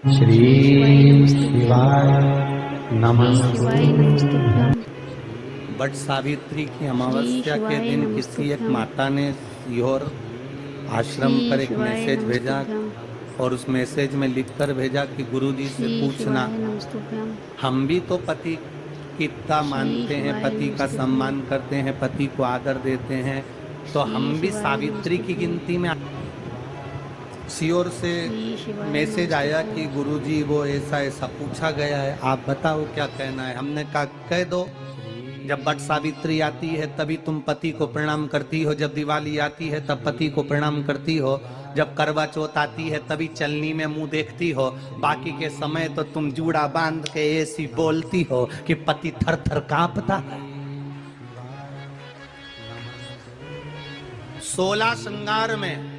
श्री शिवाय नमः। बट सावित्री की अमावस्या के दिन किसी एक माता ने सीहोर आश्रम पर एक मैसेज भेजा और उस मैसेज में लिखकर भेजा कि गुरुजी से पूछना, हम भी तो पति की इतना मानते हैं, पति का सम्मान करते हैं, पति को आदर देते हैं, तो हम भी सावित्री की गिनती में। सीहोर से मैसेज आया कि गुरुजी वो ऐसा ऐसा पूछा गया है, आप बताओ क्या कहना है। हमने कहा कह दो, जब बट सावित्री आती है तभी तुम पति को प्रणाम करती हो, जब दिवाली आती है तब पति को प्रणाम करती हो, जब करवा चौथ आती है तभी चलनी में मुंह देखती हो, बाकी के समय तो तुम जूड़ा बांध के ऐसी बोलती हो कि पति थर थर कांपता है। 16 श्रृंगार में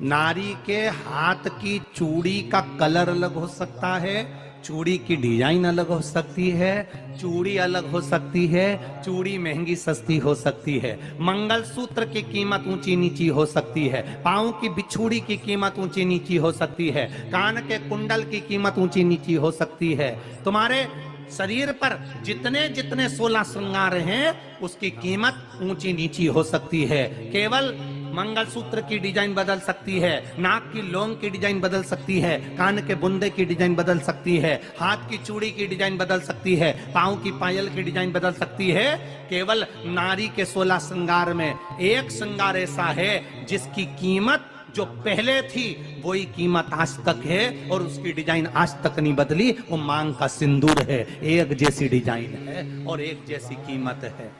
नारी के हाथ की चूड़ी का कलर अलग हो सकता है, चूड़ी की डिजाइन अलग हो सकती है, चूड़ी अलग हो सकती है, चूड़ी महंगी सस्ती हो सकती है, मंगलसूत्र की कीमत ऊंची नीची हो सकती है, पांव की बिछुड़ी की कीमत ऊंची नीची हो सकती है, कान के कुंडल की कीमत ऊंची नीची हो सकती है। तुम्हारे शरीर पर जितने जितने 16 श्रृंगार हैं उसकी कीमत ऊंची नीची हो सकती है। केवल मंगलसूत्र की डिजाइन बदल सकती है, नाक की लौंग की डिजाइन बदल सकती है, कान के बुंदे की डिजाइन बदल सकती है, हाथ की चूड़ी की डिजाइन बदल सकती है, पांव की पायल की डिजाइन बदल सकती है। केवल नारी के 16 श्रृंगार में एक श्रृंगार ऐसा है जिसकी कीमत जो पहले थी वही कीमत आज तक है और उसकी डिजाइन आज तक नहीं बदली। वो मांग का सिंदूर है, एक जैसी डिजाइन है और एक जैसी कीमत है।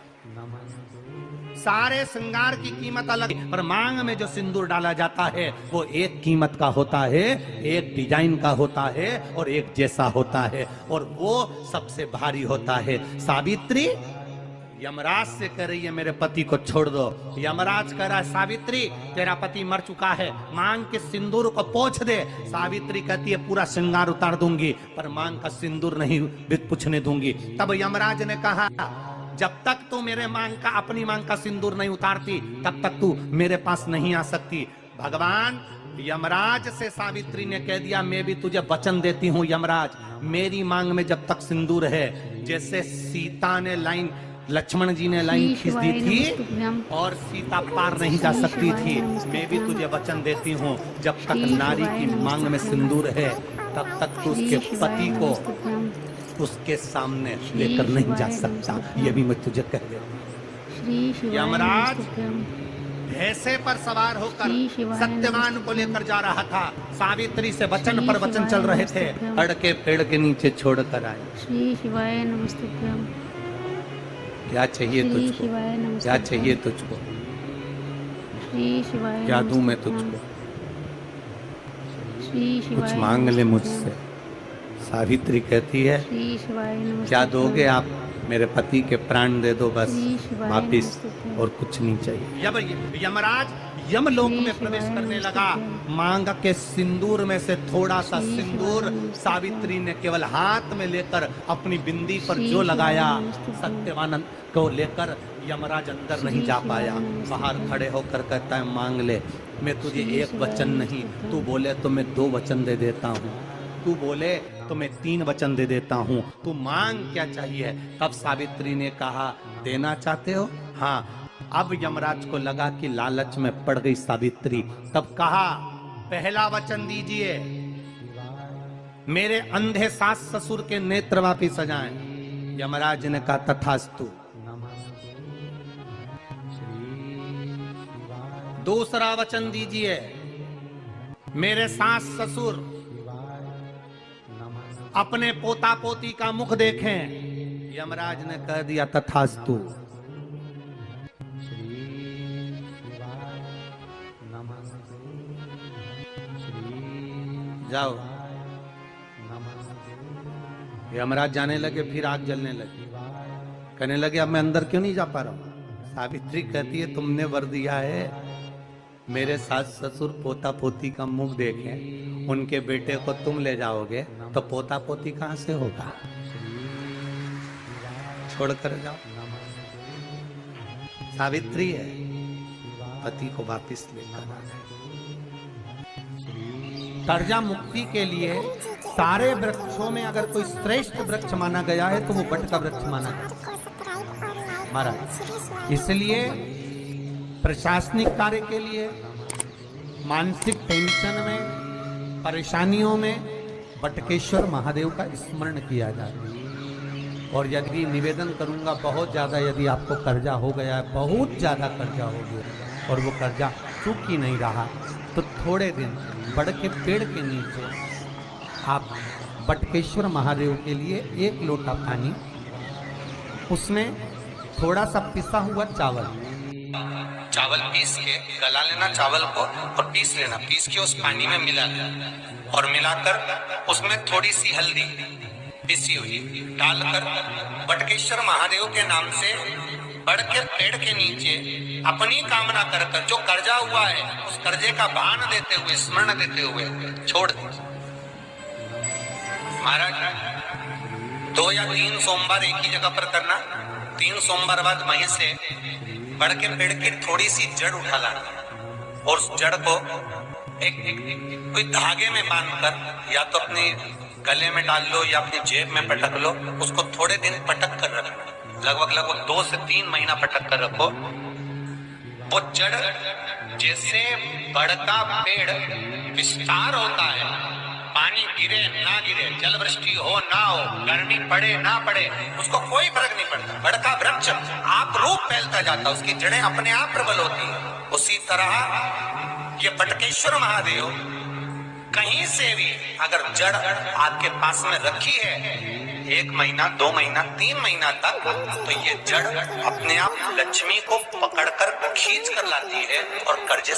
सारे श्रृंगार की कीमत अलग है, पर मांग में जो सिंदूर डाला जाता है वो एक कीमत का होता है, एक डिजाइन का होता है और एक जैसा होता है, और वो सबसे भारी होता है। सावित्री यमराज से कह रही है मेरे पति को छोड़ दो। यमराज कह रहा है सावित्री तेरा पति मर चुका है, मांग के सिंदूर को पोंछ दे। सावित्री कहती है पूरा श्रृंगार उतार दूंगी पर मांग का सिंदूर नहीं पूछने दूंगी। तब यमराज ने कहा जब तक तू मेरे मांग का अपनी मांग का सिंदूर नहीं उतारती तब तक तू मेरे पास नहीं आ सकती। भगवान यमराज से सावित्री ने कह दिया मैं भी तुझे वचन देती हूँ यमराज, मेरी मांग में जब तक सिंदूर है, जैसे सीता ने लाइन लक्ष्मण जी ने लाइन खींच दी थी और सीता पार नहीं जा सकती थी, मैं भी तुझे वचन देती हूँ जब तक नारी की मांग में सिंदूर है तब तक तू उसके पति को उसके सामने लेकर नहीं जा सकता। ये भी मैं तुझे कह देता। यमराज भैंसे पर सवार होकर सत्यवान को लेकर जा रहा था, सावित्री से वचन पर वचन चल रहे थे, अड़के पेड़ के नीचे छोड़कर आए। श्री शिवाय नमस्तुभ्यं। क्या चाहिए तुझको, क्या चाहिए तुझको, क्या दूं मैं तुझको, कुछ मांग ले मुझसे। सावित्री कहती है क्या दोगे आप, मेरे पति के प्राण दे दो बस वापिस, और कुछ नहीं चाहिए। जब यमराज यमलोक में प्रवेश करने लगा, मांग के सिंदूर में से थोड़ा सा सिंदूर सावित्री ने केवल हाथ में लेकर अपनी बिंदी पर जो लगाया, सत्यवान को लेकर यमराज अंदर नहीं जा पाया। बाहर खड़े होकर कहता है मांग ले, मैं तुझे एक वचन नहीं, तू बोले तो मैं 2 वचन दे देता हूँ, तू बोले तो मैं 3 वचन दे देता हूँ, तू मांग क्या चाहिए। तब सावित्री ने कहा देना चाहते हो, हाँ। अब यमराज को लगा कि लालच में पड़ गई सावित्री, तब कहा पहला वचन दीजिए, मेरे अंधे सास ससुर के नेत्र वापिस आ जाएं। यमराज ने कहा तथास्तु। दूसरा वचन दीजिए, मेरे सास ससुर अपने पोता पोती का मुख देखें। यमराज ने कह दिया तथास्तु। जाओ। यमराज जाने लगे, फिर आग जलने लगी, कहने लगे अब मैं अंदर क्यों नहीं जा पा रहा हूं। सावित्री कहती है तुमने वर दिया है मेरे सास ससुर पोता पोती का मुख देखें, उनके बेटे को तुम ले जाओगे तो पोता पोती कहां से होगा, छोड़ कर जाओ। सावित्री है, पति को वापिस लेकर आ गए। कर्जा मुक्ति के लिए सारे वृक्षों में अगर कोई श्रेष्ठ वृक्ष माना गया है तो वो बट का वृक्ष माना गया महाराज। इसलिए प्रशासनिक कार्य के लिए, मानसिक टेंशन में, परेशानियों में बटकेश्वर महादेव का स्मरण किया जाता है। और यदि निवेदन करूंगा, बहुत ज्यादा यदि आपको कर्जा हो गया है, बहुत ज्यादा कर्जा हो गया और वो कर्जा चूक ही नहीं रहा, तो थोड़े दिन बड़ के पेड़ के नीचे आप बटकेश्वर महादेव के लिए 1 लोटा पानी, उसमें थोड़ा सा पिसा हुआ चावल पीस के गला लेना चावल को और पीस लेना, पीस के उस पानी में मिला और मिलाकर उसमें थोड़ी सी हल्दी पिसी हुई डालकर बटकेश्वर महादेव के नाम से बड़ के पेड़ के नीचे अपनी कामना कर जो कर्जा हुआ है उस कर्जे का भान देते हुए, स्मरण देते हुए छोड़ दीजिए। महाराज 2 या 3 सोमवार एक ही जगह पर करना। 3 सोमवार बाद वहीं से बड़ के पेड़ की थोड़ी सी जड़ उठा लाना और उस जड़ को एक कोई धागे में बांधकर या तो अपने गले में डाल लो या अपनी जेब में पटक लो, उसको थोड़े दिन पटक कर रखना, लगभग 2 से 3 महीना पटक कर रखो। वो जड़ जैसे बड़ का पेड़ विस्तार होता है, पानी गिरे ना गिरे, जल वृष्टि हो ना हो, गर्मी पड़े ना पड़े, उसको कोई फर्क नहीं पड़ता। बड़ का वृक्ष आप रूप फैलता जाता, उसकी जड़ें अपने आप प्रबल होती है। उसी तरह ये बटकेश्वर महादेव कहीं से भी अगर जड़ आपके पास में रखी है 1 महीना, 2 महीना, 3 महीना तक, तो ये जड़ अपने आप लक्ष्मी को पकड़कर खींच कर लाती है और कर्जे